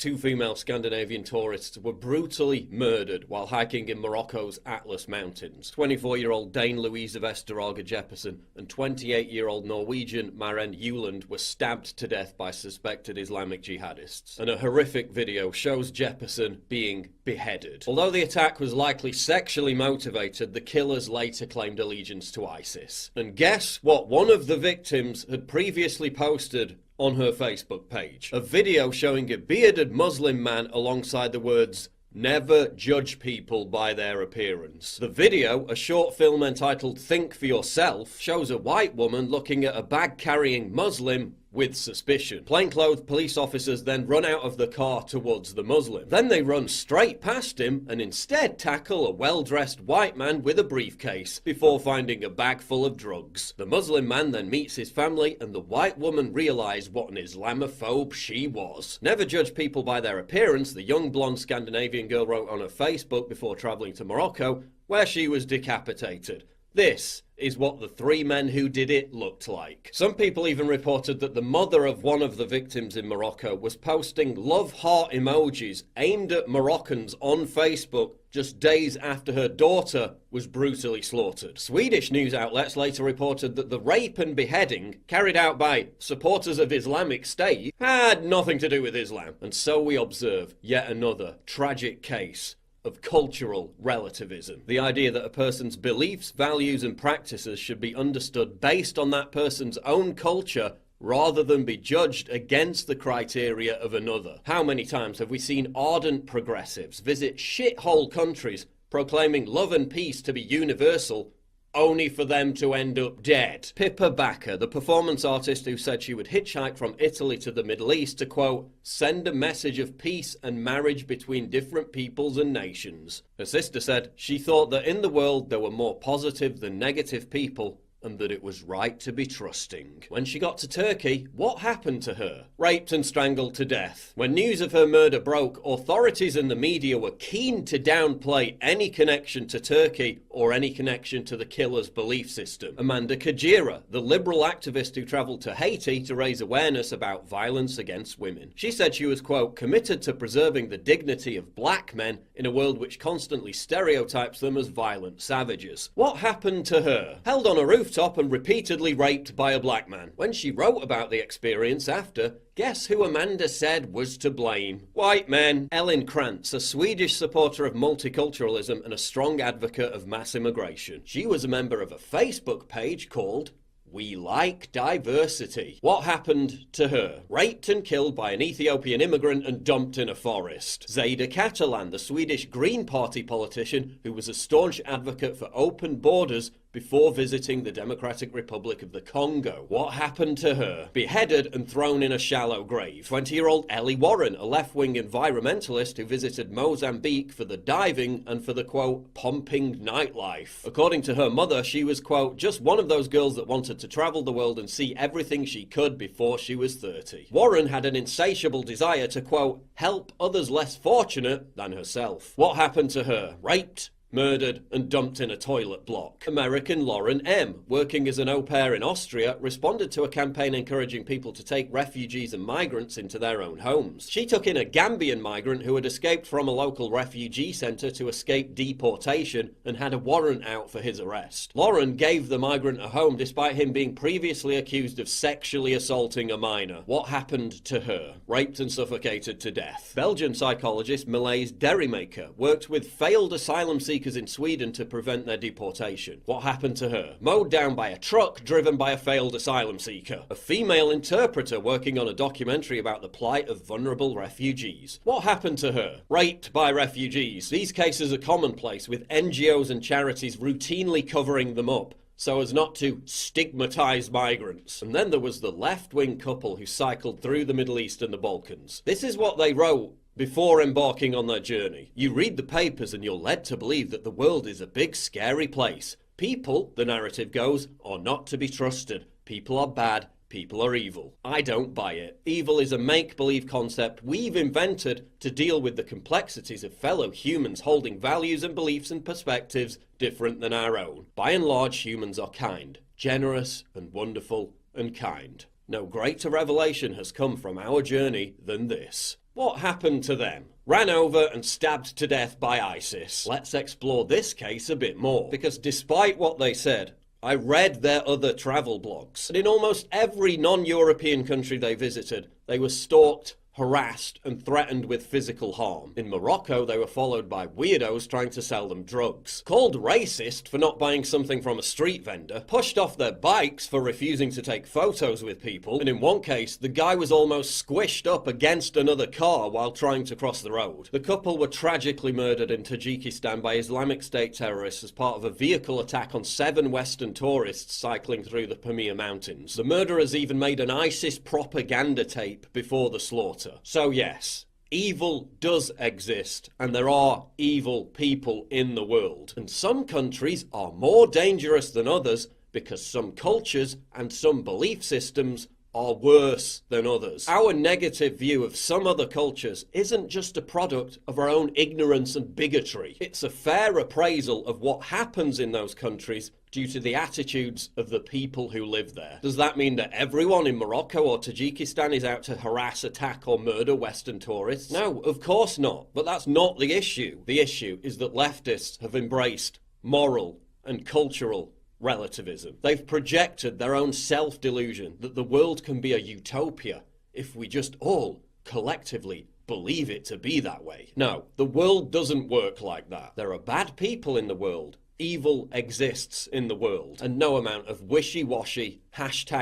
two female Scandinavian tourists were brutally murdered while hiking in Morocco's Atlas Mountains. 24-year-old Dane Louise Vesterage Jeppesen and 28-year-old Norwegian Maren Juland were stabbed to death by suspected Islamic jihadists. And a horrific video shows Jeppesen being beheaded. Although the attack was likely sexually motivated, the killers later claimed allegiance to ISIS. And guess what one of the victims had previously posted on her Facebook page? A video showing a bearded Muslim man alongside the words, "Never judge people by their appearance." The video, a short film entitled Think for Yourself, shows a white woman looking at a bag-carrying Muslim with suspicion. Plainclothes police officers then run out of the car towards the Muslim. Then they run straight past him and instead tackle a well-dressed white man with a briefcase before finding a bag full of drugs. The Muslim man then meets his family and the white woman realised what an Islamophobe she was. Never judge people by their appearance, the young blonde Scandinavian girl wrote on her Facebook before travelling to Morocco, where she was decapitated. This is what the three men who did it looked like. Some people even reported that the mother of one of the victims in Morocco was posting love heart emojis aimed at Moroccans on Facebook just days after her daughter was brutally slaughtered. Swedish news outlets later reported that the rape and beheading carried out by supporters of Islamic State had nothing to do with Islam. And so we observe yet another tragic case of cultural relativism. The idea that a person's beliefs, values and practices should be understood based on that person's own culture rather than be judged against the criteria of another. How many times have we seen ardent progressives visit shithole countries proclaiming love and peace to be universal, only for them to end up dead? Pippa Bacca, the performance artist who said she would hitchhike from Italy to the Middle East to, quote, send a message of peace and marriage between different peoples and nations. Her sister said she thought that in the world there were more positive than negative people and that it was right to be trusting. When she got to Turkey, what happened to her? Raped and strangled to death. When news of her murder broke, authorities and the media were keen to downplay any connection to Turkey or any connection to the killer's belief system. Amanda Kajira, the liberal activist who travelled to Haiti to raise awareness about violence against women. She said she was, quote, committed to preserving the dignity of black men in a world which constantly stereotypes them as violent savages. What happened to her? Held on a rooftop and repeatedly raped by a black man. When she wrote about the experience after, guess who Amanda said was to blame? White men. Ellen Krantz, a Swedish supporter of multiculturalism and a strong advocate of mass immigration. She was a member of a Facebook page called We Like Diversity. What happened to her? Raped and killed by an Ethiopian immigrant and dumped in a forest. Zada Catalan, the Swedish Green Party politician who was a staunch advocate for open borders before visiting the Democratic Republic of the Congo. What happened to her? Beheaded and thrown in a shallow grave. 20-year-old Ellie Warren, a left-wing environmentalist who visited Mozambique for the diving and for the, quote, pumping nightlife. According to her mother, she was, quote, just one of those girls that wanted to travel the world and see everything she could before she was 30. Warren had an insatiable desire to, quote, help others less fortunate than herself. What happened to her? Raped, murdered and dumped in a toilet block. American Lauren M., working as an au pair in Austria, responded to a campaign encouraging people to take refugees and migrants into their own homes. She took in a Gambian migrant who had escaped from a local refugee centre to escape deportation and had a warrant out for his arrest. Lauren gave the migrant a home despite him being previously accused of sexually assaulting a minor. What happened to her? Raped and suffocated to death. Belgian psychologist Malaise Derrymaker worked with failed asylum seekers in Sweden to prevent their deportation. What happened to her? Mowed down by a truck driven by a failed asylum seeker. A female interpreter working on a documentary about the plight of vulnerable refugees. What happened to her? Raped by refugees. These cases are commonplace, with NGOs and charities routinely covering them up so as not to stigmatise migrants. And then there was the left-wing couple who cycled through the Middle East and the Balkans. This is what they wrote before embarking on their journey. You read the papers and you're led to believe that the world is a big scary place. People, the narrative goes, are not to be trusted. People are bad. People are evil. I don't buy it. Evil is a make-believe concept we've invented to deal with the complexities of fellow humans holding values and beliefs and perspectives different than our own. By and large, humans are kind, generous and wonderful and kind. No greater revelation has come from our journey than this. What happened to them? Ran over and stabbed to death by ISIS. Let's explore this case a bit more, because despite what they said, I read their other travel blogs, and in almost every non-European country they visited, they were stalked, harassed and threatened with physical harm. In Morocco, they were followed by weirdos trying to sell them drugs. Called racist for not buying something from a street vendor, pushed off their bikes for refusing to take photos with people, and in one case, the guy was almost squished up against another car while trying to cross the road. The couple were tragically murdered in Tajikistan by Islamic State terrorists as part of a vehicle attack on 7 Western tourists cycling through the Pamir Mountains. The murderers even made an ISIS propaganda tape before the slaughter. So yes, evil does exist, and there are evil people in the world. And some countries are more dangerous than others because some cultures and some belief systems are worse than others. Our negative view of some other cultures isn't just a product of our own ignorance and bigotry. It's a fair appraisal of what happens in those countries due to the attitudes of the people who live there. Does that mean that everyone in Morocco or Tajikistan is out to harass, attack or murder Western tourists? No, of course not. But that's not the issue. The issue is that leftists have embraced moral and cultural relativism. They've projected their own self-delusion that the world can be a utopia if we just all collectively believe it to be that way. No, the world doesn't work like that. There are bad people in the world. Evil exists in the world. And no amount of wishy-washy,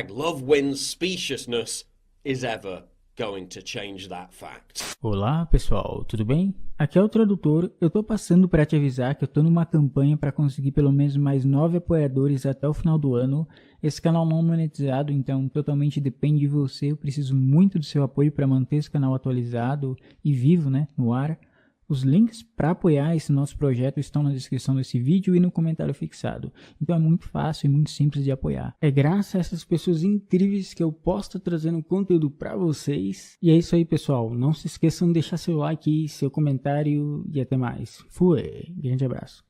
#love wins speciousness is ever going to change that fact. Olá pessoal, tudo bem? Aqui é o Tradutor. Eu tô passando para te avisar que eu tô numa campanha para conseguir pelo menos mais 9 apoiadores até o final do ano. Esse canal não é monetizado, então totalmente depende de você. Eu preciso muito do seu apoio para manter esse canal atualizado e vivo, né, no ar. Os links para apoiar esse nosso projeto estão na descrição desse vídeo e no comentário fixado. Então é muito fácil e muito simples de apoiar. É graças a essas pessoas incríveis que eu posso estar trazendo conteúdo para vocês. E é isso aí, pessoal. Não se esqueçam de deixar seu like, seu comentário e até mais. Fui! Grande abraço.